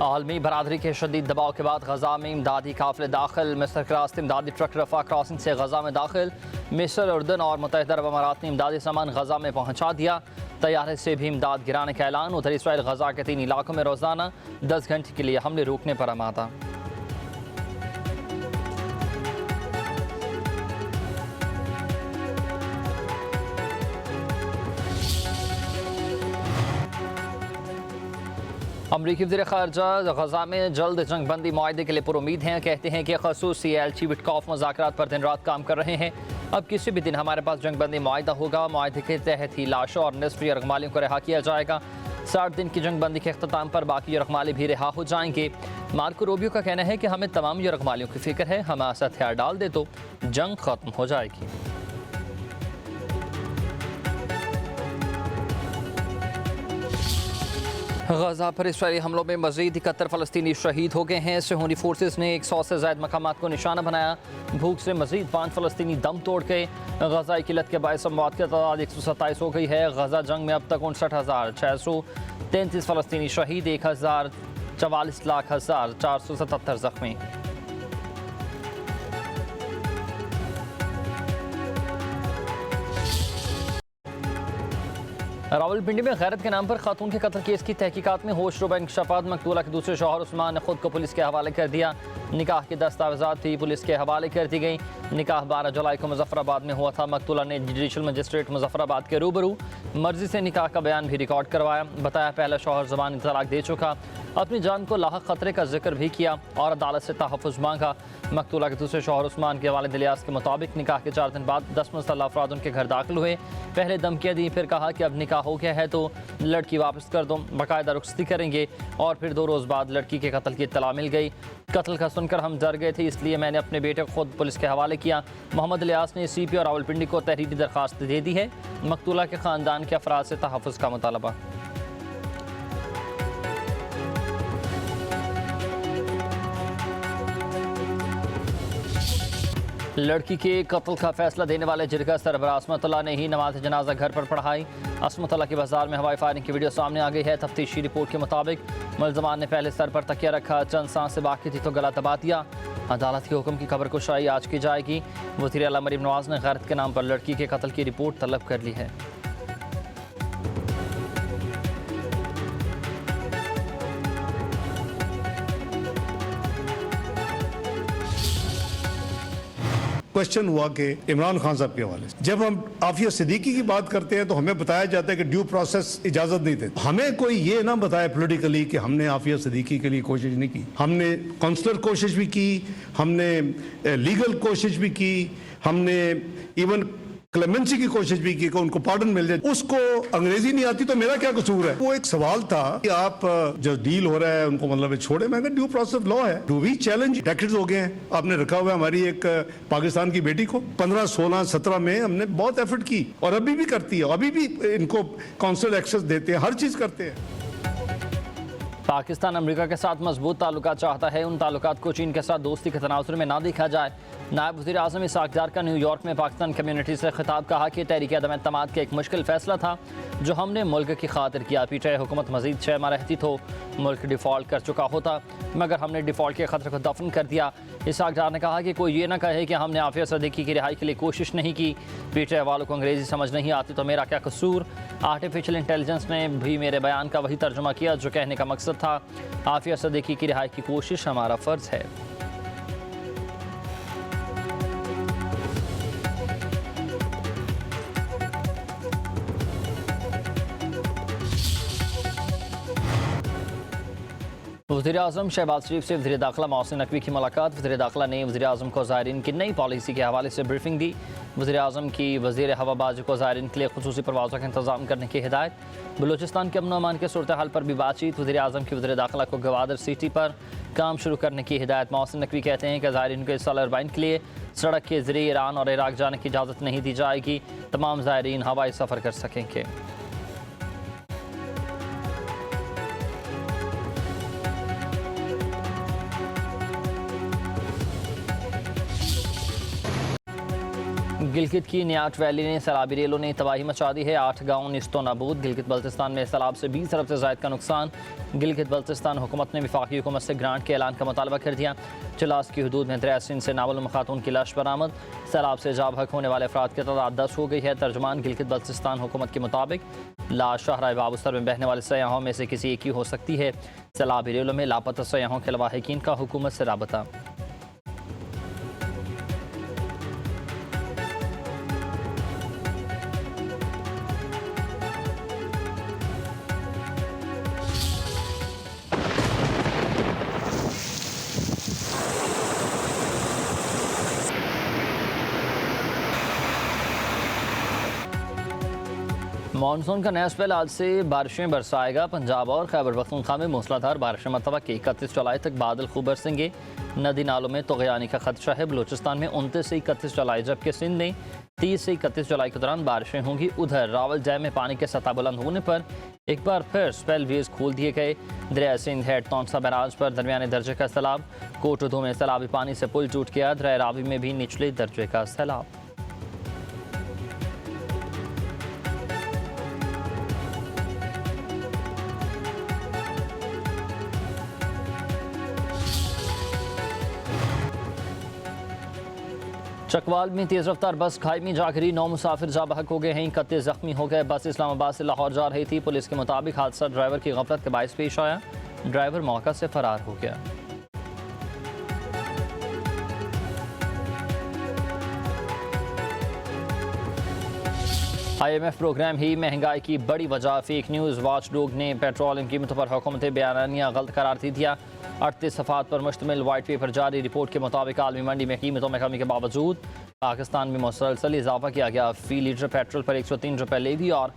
आलमी बरादरी के शदीद दबाव के बाद गजा में इमदादी काफिले दाखिल। मिस्र के रास्ते इमदादी ट्रक रफा क्रॉसिंग से गजा में दाखिल। मिस्र, उर्दन और मुत्तहिदा अरब अमारात ने इमदादी सामान गजा में पहुँचा दिया। तैयारे से भी इमदाद गिराने का ऐलान। उधर इसराइल गजा के 3 इलाकों में रोजाना 10 घंटे के लिए हमले रोकने पर आमादा। अमरीकी वज़ीर ख़ारजा गजा में जल्द जंग बंदी मुआहदे के लिए पुरुमीद हैं। कहते हैं कि ख़ुसूसी एलची विटकॉफ मुज़ाकरात पर दिन रात काम कर रहे हैं। अब किसी भी दिन हमारे पास जंग बंदी मुआहदा होगा। मुआहदे के तहत ही लाशों और निसफ़ी यरगमालियों को रिहा किया जाएगा। 60 दिन की जंग बंदी के अख्ताम पर बाकी यरगमाली भी रिहा हो जाएंगे। मार्को रूबियो का कहना है कि हमें तमाम यरगमालियों की फ़िक्र है। हमास हथियार डाल दे तो जंग ख़त्म हो जाएगी। गजा पर इसराइली हमलों में मज़ीद 71 फ़लस्तीनी शहीद हो गए हैं। सेहूनी फोर्सेस ने 100 से ज़ायद मकामात को निशाना बनाया। भूख से मज़ीद 5 फ़लस्तीनी दम तोड़ गए। गज़ाई किल्लत के बायस अमवात की तादाद 127 हो गई है। गजा जंग में अब तक 59,633 फ़लस्तीनी शहीद, 1,44,0477 ज़ख्मी। रावलपिंडी में गैरत के नाम पर खातून के कत्ल केस की तहकीकात में होशरुबा इंकशाफात। मकतूला के दूसरे शौहर उस्मान ने खुद को पुलिस के हवाले कर दिया। निकाह के दस्तावेजात भी पुलिस के हवाले कर दी गई। निकाह 12 जुलाई को मुजफ्फराबाद में हुआ था। मकतूला ने जुडिशल मजिस्ट्रेट मुजफ्फराबाद के रूबरू मर्जी से निकाह का बयान भी रिकॉर्ड करवाया। बताया पहला शौहर ज़बानी तलाक दे चुका, अपनी जान को लाहक खतरे का जिक्र भी किया और अदालत से तहफ़्फ़ुज़ मांगा। मकतूला के दूसरे शौहर उस्मान के वालिद इलियास के मुताबिक निकाह के 4 दिन बाद 10 मुस्तल्ला अफराद उनके घर दाखिल हुए। पहले धमकियाँ दी, फिर कहा कि अब निकाह हो गया है तो लड़की वापस कर दो, बाकायदा रुखसती करेंगे। और फिर 2 रोज़ बाद लड़की के कत्ल की इत्तला मिल गई। कत्ल का सुनकर हम डर गए थे, इसलिए मैंने अपने बेटे को खुद पुलिस के हवाले किया। मोहम्मद इलियास ने CP और रावलपिंडी को तहरीरी दरख्वास्त दे दी है। मकतूला के ख़ानदान के अफराद से तहफ़्फ़ुज़ का मुतालबा। लड़की के कत्ल का फैसला देने वाले जिरगा सरबराह असमतुल्लाह ने ही नमाज जनाजा घर पर पढ़ाई। असमतुल्लाह के बाजार में हवाई फायरिंग की वीडियो सामने आ गई है। तफ्तीशी रिपोर्ट के मुताबिक मुल्ज़मान ने पहले सर पर तकिया रखा, चंद सांसें बाकी थी तो गला दबा दिया। अदालत के हुक्म की खबर कुशाई आज की जाएगी। वज़ीर आला मरीम नवाज ने गैरत के नाम पर लड़की के कत्ल की रिपोर्ट तलब कर ली है। क्वेश्चन हुआ कि इमरान खान साहब के हवाले से जब हम आफिया सिद्दीकी की बात करते हैं तो हमें बताया जाता है कि ड्यू प्रोसेस इजाजत नहीं देता। हमें कोई ये ना बताए पॉलिटिकली कि हमने आफिया सिद्दीकी के लिए कोशिश नहीं की। हमने काउंसलर कोशिश भी की, हमने लीगल कोशिश भी की, हमने इवन क्लेमेंसी की कोशिश भी की कि उनको पार्डन मिल जाए। उसको अंग्रेजी नहीं आती तो मेरा क्या कसूर है? वो एक सवाल था कि आप जो डील हो रहा है उनको मतलब छोड़े। मैं ड्यू प्रोसेस लॉ है, डू वी चैलेंज? डेकेड्स हो गए हैं, आपने रखा हुआ है हमारी एक पाकिस्तान की बेटी को। 15, 16, 17 में हमने बहुत एफर्ट की और अभी भी करती है। अभी भी इनको काउंसिल एक्सेस देते हैं, हर चीज करते हैं। पाकिस्तान अमेरिका के साथ मजबूत ताल्लुकात चाहता है। उन ताल्लुकात को चीन के साथ दोस्ती के तनाजुर में ना देखा जाए। नायब वज़ीर आज़म इसहाक़ डार का न्यूयॉर्क में पाकिस्तान कम्युनिटी से खिताब। कहा कि तहरीक अदम एतमाद का एक मुश्किल फैसला था जो हमने मुल्क की खातिर किया। पीछे हुकूमत मजीद 6 माह रहती तो मुल्क डिफ़ॉल्ट कर चुका होता, मगर हमने डिफ़ॉल्ट के खतरे को दफन कर दिया। इसहाक़ डार ने कहा कि कोई ये ना कहे कि हमने आफिया सिद्दीकी की रिहाई के लिए कोशिश नहीं की। पीछे वालों को अंग्रेज़ी समझ नहीं आती तो मेरा क्या कसूर? आर्टिफिशियल इंटेलिजेंस ने भी मेरे बयान का वही तर्जुमा किया जो कहने का मकसद था। आफिया सिद्दीकी की रिहाई की कोशिश हमारा फ़र्ज़ है। वज़ीर आज़म शहबाज शरीफ से वज़ीर दाखिला मोहसिन नकवी की मुलाकात। वज़ीर दाखिला ने वज़ीर आज़म को ज़ायरीन की नई पॉलिसी के हवाले से ब्रीफिंग दी। वज़ीर आज़म की वज़ीर हवाबाजी को ज़ायरीन के लिए खुसूसी परवाज़ों का इंतज़ाम करने की हिदायत। बलूचिस्तान के अमन अमान के सूरत हाल पर भी बातचीत। वज़ीर आज़म की वज़ीर दाखिला को गवादर सिटी पर काम शुरू करने की हिदायत। मोहसिन नकवी कहते हैं कि ज़ायरीन को इस साल अरबाइन के लिए सड़क के ज़रिए ईरान और इराक़ जाने की इजाज़त नहीं दी जाएगी। तमाम ज़ायरीन हवाई सफ़र कर सकेंगे। गिलगित की नियाट वैली ने सैलाबी रेलों ने तबाही मचा दी है। 8 गाँव निस्तो नाबूद। गिलगित बल्तिस्तान में सैलाब से 20 अरब से ज़ायद का नुकसान। गिलगित बल्तिस्तान हुकूमत ने वफाकी हुकूमत से ग्रांट के ऐलान का मुतालबा कर दिया। चिलास की हदूद में दरिया सिंध से नावलुम खातून की लाश बरामद। सैलाब से जाबहक होने वाले अफराद की तादाद 10 हो गई है। तर्जुमान गिलगित बल्तिस्तान हुकूमत के मुताबिक लाश शाहराह बाबूसर में बहने वाले सयाहों में से किसी एक की हो सकती है। सैलाबी रेलों में लापता सयाहों के लवाहिकीन का हुकूमत से राबता। मानसून का नया स्पेल आज से बारिशें बरसाएगा। पंजाब और खैबर पख्तूनख्वा में मूसलाधार बारिशें मतबा के 31 जुलाई तक बादल खूब बरसेंगे। नदी नालों में तगयानी का खदशा है। बलूचिस्तान में 29 से 31 जुलाई जबकि सिंध में 30 से 31 जुलाई के दौरान बारिशें होंगी। उधर रावल डैम में पानी के सतह बुलंद होने पर एक बार फिर स्पेल वेज खोल दिए गए। दरिया सिंध हेड तौनसा बैराज पर दरमियाने दर्जे का सैलाब। कोटुदू में सैलाबी पानी से पुल टूट गया। दरिया रावी में भी निचले दर्जे का सैलाब। चकवाल में तेज रफ्तार बस खाई में जा गिरी। 9 मुसाफिर जा बहक हो गए हैं। 31 जख्मी हो गए। बस इस्लामाबाद से लाहौर जा रही थी। पुलिस के मुताबिक हादसा ड्राइवर की गफलत के बायस पेश आया। ड्राइवर मौका से फरार हो गया। IMF प्रोग्राम ही महंगाई की बड़ी वजह। फेक न्यूज़ वॉच डॉग ने पेट्रोलियम कीमतों पर हुकूमत बयानिया गलत करार दे दिया। 38 सफ़ात पर मुश्तमिल वाइट पेपर जारी। रिपोर्ट के मुताबिक आलमी मंडी में कीमतों में कमी के बावजूद पाकिस्तान में मुसलसल इजाफा किया गया। फ़ी लीटर पेट्रोल पर 103 रुपये लेवी और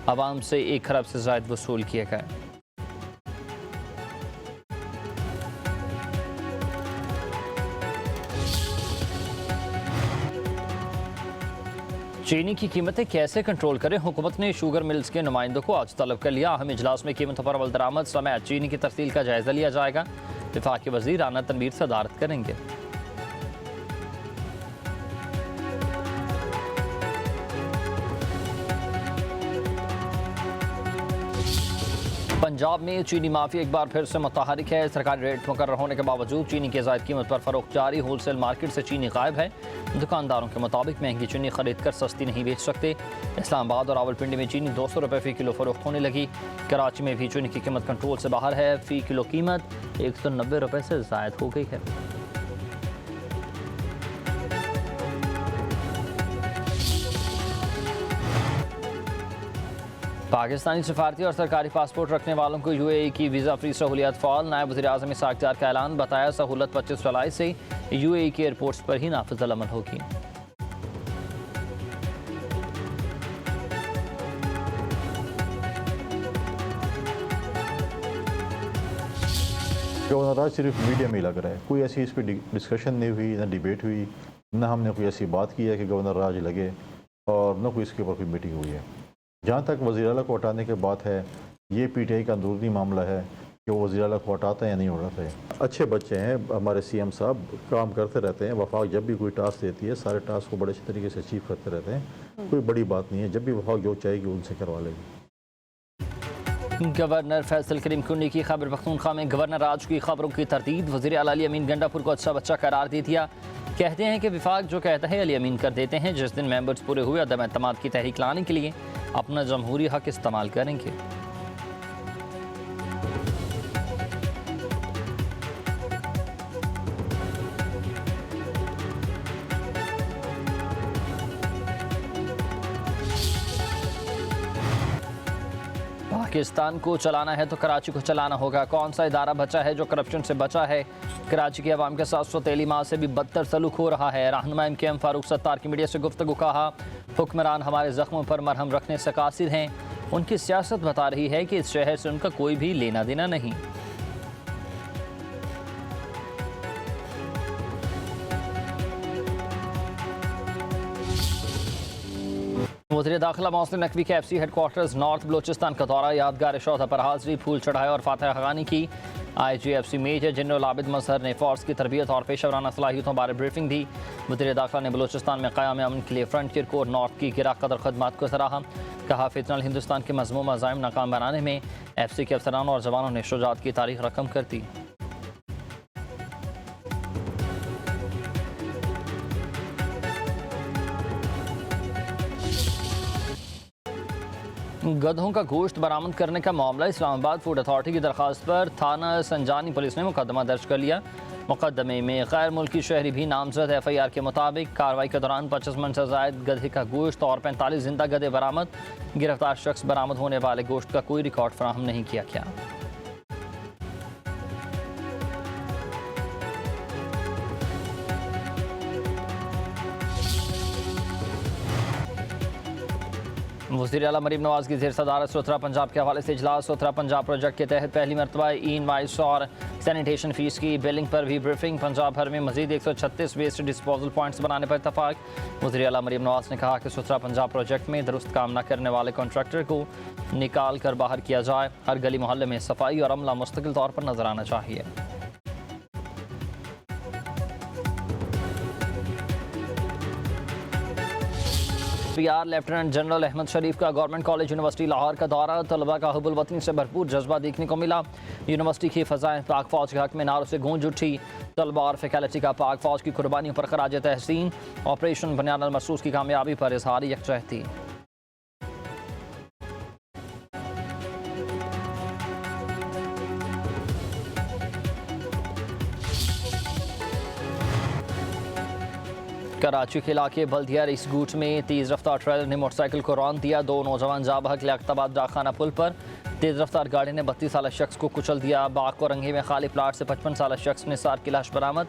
आवाम से 1 खरब से ज़ायद वसूल किए गए। चीनी की कीमतें कैसे कंट्रोल करें, हुकूमत ने शुगर मिल्स के नुमाइंदों को आज तलब कर लिया। अहम इजलास में कीमतों पर अमल दरामद समेत चीनी की तफसील का जायजा लिया जाएगा। वफाकी वज़ीर राना तनवीर सदारत करेंगे। पंजाब में चीनी माफिया एक बार फिर से मुतहरिक है। सरकारी रेट मुकर्रर होने के बावजूद चीनी की ज़ायद कीमत पर फरोख्त जारी। होलसेल मार्केट से चीनी गायब है। दुकानदारों के मुताबिक महंगी चीनी खरीद कर सस्ती नहीं बेच सकते। इस्लामाबाद और रावलपिंडी में चीनी 200 रुपये फ़ी किलो फरोख्त होने लगी। कराची में भी चीनी की कीमत कंट्रोल से बाहर है। फ़ी किलो कीमत 190 रुपये से ज़ायद हो गई है। पाकिस्तानी सफारती और सरकारी पासपोर्ट रखने वालों को UAE की वीज़ा फ्री सहूलियत फ़ाल। नायब वज़ीर आज़म इसाक डार का ऐलान। बताया सहूलत 25 जुलाई से UAE के एयरपोर्ट्स पर ही नाफिज़ अमल होगी। गवर्नर सिर्फ मीडिया में लग रहा है। कोई ऐसी इस पर डिस्कशन नहीं हुई, ना डिबेट हुई, ना हमने कोई ऐसी बात की है कि गवर्नर राज लगे, और न कोई इसके ऊपर कोई मीटिंग हुई है। जहाँ तक वज़ीर आला को हटाने की बात है, ये PTI का अंदरूनी मामला है कि वो वज़ीर आला को हटाते हैं या नहीं हटाते हैं। अच्छे बच्चे हैं हमारे CM साहब, काम करते रहते हैं। वफाक जब भी कोई टास्क देती है, सारे टास्क को बड़े अच्छे तरीके से अचीव करते रहते हैं। कोई बड़ी बात नहीं है। जब भी वफाक जो चाहेगी उनसे करवा लेगी। गवर्नर फैसल करीम कुंडी की खैबर पख्तूनख्वा में गवर्नर राज की खबरों की तरदीद। वज़ीर आला अली अमीन गंडापुर को अच्छा बच्चा करार दे दिया। कहते हैं कि विफाक जो कहता है अली अमीन कर देते हैं। जिस दिन मेंबर्स पूरे हुए अदम एतमाद की तहरीक लाने के लिए अपना जमहूरी हक इस्तेमाल करेंगे। पाकिस्तान को चलाना है तो कराची को चलाना होगा। कौन सा इदारा बचा है जो करप्शन से बचा है? कराची के अवाम के साथ सौतेली माह से भी बदतर सलूक हो रहा है। रहनुमा MKM फारूक सत्तार की मीडिया से गुफ्तगू कहा, हुक्मरान हमारे जख्मों पर मरहम रखने से कासिर हैं। उनकी सियासत बता रही है कि इस शहर से उनका कोई भी लेना देना नहीं। वज़ीर दाखिला मोहसिन नकवी के FC हेडक्वार्टर्स नॉर्थ बलूचिस्तान का दौरा। यादगार शोधा पर हाजिरी, फूल चढ़ाए और फातह खानी की। IGFC मेजर जनरल आबिद मजहर ने फोर्स की तरबियत और पेशेवराना सलाहियतों बारे ब्रीफिंग दी। वज़ीर दाखिला ने बलूचिस्तान में क़याम अमन के लिए फ्रंटियर कोर नॉर्थ की गिरा कदर खदमात को सराहा। कहा फितरल हिंदुस्तान के मज़मूम अज़ाइम नाकाम बनाने में FC के अफसरान और जवानों ने शुजाअत की तारीख रकम कर दी। गधों का गोश्त बरामद करने का मामला इस्लामाबाद फूड अथॉरिटी की दरख्वास्त पर थाना संजानी पुलिस ने मुकदमा दर्ज कर लिया। मुकदमे में गैर मुल्की शहरी भी नामजद। FIR के मुताबिक कार्रवाई के दौरान 25 मन से ज़ायद गधे का गोश्त और 45 जिंदा गधे बरामद। गिरफ्तार शख्स बरामद होने वाले गोश्त का कोई रिकॉर्ड फराहम नहीं किया गया। वज़ीर आला मरीम नवाज की ज़ेर सदारत सुथरा पंजाब के हवाले से इजलास। सुथरा पंजाब प्रोजेक्ट के तहत पहली मरतबा ई-इनवाइस और सैनिटेशन फीस की बिलिंग पर भी ब्रीफिंग। पंजाब भर में मजीद 136 वेस्ट डिस्पोजल पॉइंट्स बनाने पर इतफाक। वज़ीर आला मरीम नवाज ने कहा कि सुथरा पंजाब प्रोजेक्ट में दुरुस्त काम न करने वाले कॉन्ट्रैक्टर को निकाल कर बाहर किया जाए। हर गली मोहल्ले में सफाई और अमला मुस्तकिल तौर पर नजर आना चाहिए। PR लेफ्टिनेंट जनरल अहमद शरीफ का गवर्नमेंट कॉलेज यूनिवर्सिटी लाहौर का दौरा। तलबा का हुब्बुल वतनी से भरपूर जज्बा देखने को मिला। यूनिवर्सिटी की फ़ज़ाएं पाक फ़ौज के हक में नारों से गूंज उठी। तलबा और फैकल्टी का पाक फ़ौज की कुर्बानियों पर खराज तहसीन। ऑपरेशन बुनियाद मरसूस की कामयाबी पर इजहार यकजहती। कराची के इलाके बल्दिया रिसगूट में तेज़ रफ्तार ट्रेलर ने मोटरसाइकिल को रौंद दिया। 2 नौजवान जा बहक लियाकताबाद डाकखाना पुल पर। तेज़ रफ्तार गाड़ी ने 32 साल शख्स को कुचल दिया। बाग को रंगे में खाली प्लाट से 55 साल शख्स ने सार की लाश बरामद।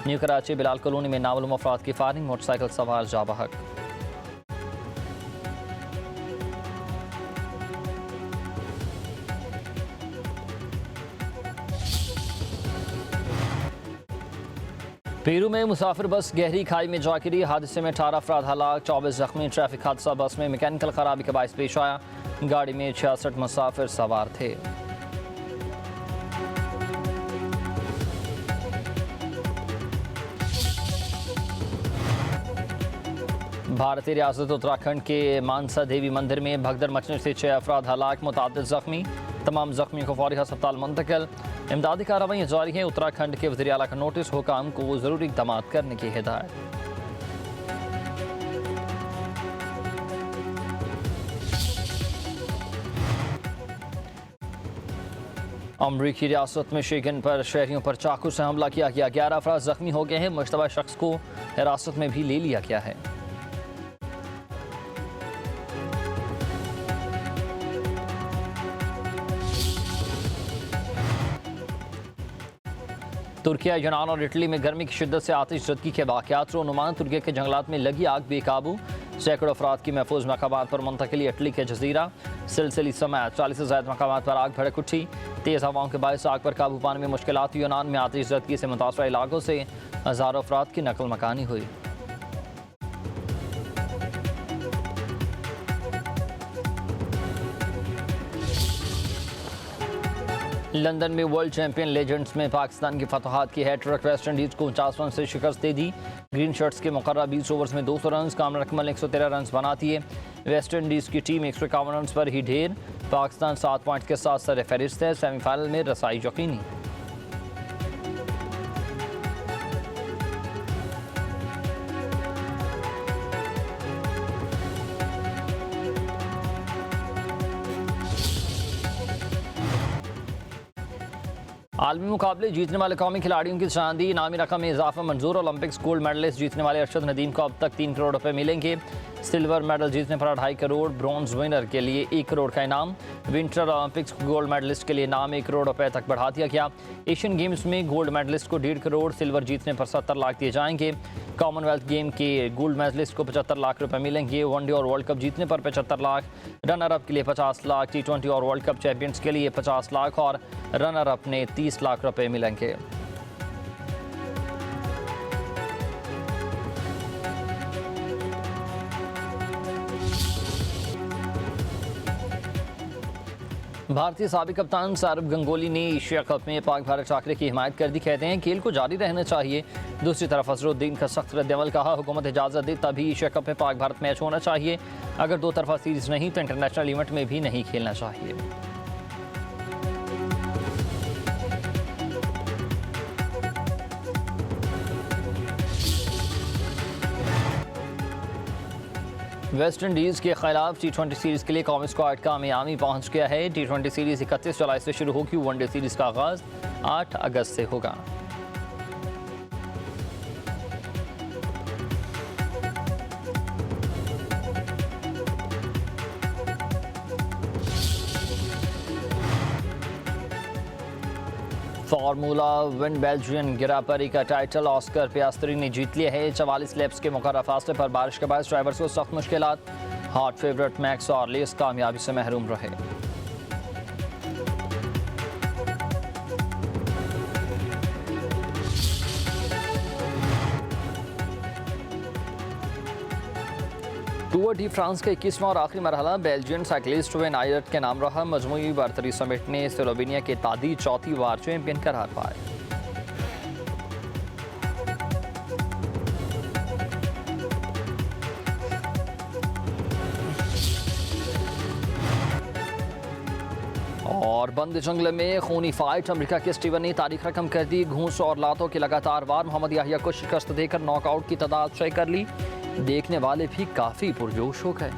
न्यू कराची बिलाल कॉलोनी में नामालूम अफराद की फायरिंग। मोटरसाइकिल सवार जा बहक। पेरू में मुसाफिर बस गहरी खाई में जा गिरी। हादसे में 18 अफराद हलाक, 24 जख्मी। ट्रैफिक हादसा बस में मैकेनिकल खराबी के बायस पेश आया। गाड़ी में 66 मुसाफिर सवार थे। भारतीय रियासत उत्तराखंड के मानसा देवी मंदिर में भगदड़ मचने से 6 अफराद हलाक, मुतादिद जख्मी। तमाम जख्मियों को फौरी अस्पताल मुंतकिल। इमदादी कार्रवाई जारी है। उत्तराखंड के वज़ीर आला का नोटिस, हुकाम को ज़रूरी इक़दाम करने की हिदायत। अमरीकी रियासत मिशिगन पर शहरियों पर चाकू से हमला किया गया। 11 अफराद जख्मी हो गए हैं। मुश्तबा शख्स को हिरासत में भी ले लिया गया है। तुर्किया, यूनान और इटली में गर्मी की शिद्दत से आतिशज़दगी के वाक़यात रोनुमान। तुर्की के जंगलात में लगी आग बेकाबू। सैकड़ों अफराद की महफूज मकामात पर मुंतकिली। इटली के जजीरा सिलसिली समेत 40 से ज़ायद मकामात पर आग भड़क उठी। तेज़ हवाओं के बायस आग पर काबू पाने में मुश्किलात। यूनान में आतिशज़दगी से मुतासरा इलाकों से हज़ारों अफराद की नकल मकानी हुई। लंदन में वर्ल्ड चैंपियन लेजेंड्स में पाकिस्तान की फतहात की हैट्रिक। वेस्ट इंडीज़ को 49 रन से शिकस्त दे दी। ग्रीन शर्ट्स के मुकर्रर 20 ओवर्स में 200 रन। कामरान अकमल ने 113 रन बनाती है। वेस्ट इंडीज़ की टीम 151 रन पर ही ढेर। पाकिस्तान 7 पॉइंट के साथ सर फहरिस्त है। सेमीफाइनल में रसाई यकीनी। आलमी मुकाबले जीतने वाले कौमी खिलाड़ियों की चांदी इनामी रकम में इजाफा मंजूर। ओलंपिक्स गोल्ड मेडलिस्ट जीतने वाले अरशद नदीम को अब तक 3 करोड़ रुपए मिलेंगे। सिल्वर मेडल जीतने पर 2.5 करोड़। ब्रॉन्ज विनर के लिए 1 करोड़ का इनाम। विंटर ओलंपिक्स गोल्ड मेडलिस्ट के लिए इनाम 1 करोड़ रुपए तक बढ़ा दिया गया। एशियन गेम्स में गोल्ड मेडलिस्ट को 1.5 करोड़, सिल्वर जीतने पर 70 लाख दिए जाएंगे। कॉमनवेल्थ गेम के गोल्ड मेडलिस्ट को 75 लाख रुपए मिलेंगे। वनडे और वर्ल्ड कप जीतने पर 75 लाख। रनर अप के लिए 50 लाख। T20 और वर्ल्ड कप चैंपियंस के लिए 50 लाख और रनर अप ने 30 लाख रुपए मिलेंगे। भारतीय साबिक कप्तान सौरव गंगोली ने एशिया कप में पाक भारत टाकरे की हिमायत कर दी। कहते हैं खेल को जारी रहना चाहिए। दूसरी तरफ अजहरुद्दीन का सख्त रद्दअमल। कहा हुकूमत इजाज़त दे तभी एशिया कप में पाक भारत मैच होना चाहिए। अगर दो तरफा सीरीज नहीं तो इंटरनेशनल इवेंट में भी नहीं खेलना चाहिए। वेस्ट इंडीज़ के खिलाफ T20 सीरीज़ के लिए कौमी स्क्वाड का मियामी पहुंच गया है। T20 सीरीज़ 31 जुलाई से शुरू होगी। वनडे सीरीज़ का आगाज़ 8 अगस्त से होगा। फार्मूला वन बेल्जियन गिरापरी का टाइटल ऑस्कर पियास्त्री ने जीत लिया है। 44 लैप्स के मुकर्रर फासले पर बारिश के बाद ड्राइवर्स को सख्त मुश्किलात। हॉट फेवरेट मैक्स और लेस कामयाबी से महरूम रहे। टूर डी फ्रांस का 21वां और आखिरी मरहला बेल्जियन साइकिलिस्ट वेन आयर्ट के नाम रहा। मजमूई बर्तरी समेट ने स्लोवेनिया के तादी चौथी बार चैंपियन करार पाए। और बंद जंगल में खूनी फाइट। अमेरिका के स्टीवन ने तारीख रकम कर दी। घूंस और लातों की लगातार वार। मोहम्मद याहिया को शिकस्त देकर नॉकआउट की तादाद तय कर ली। देखने वाले भी काफ़ी पुरजोश हो गए।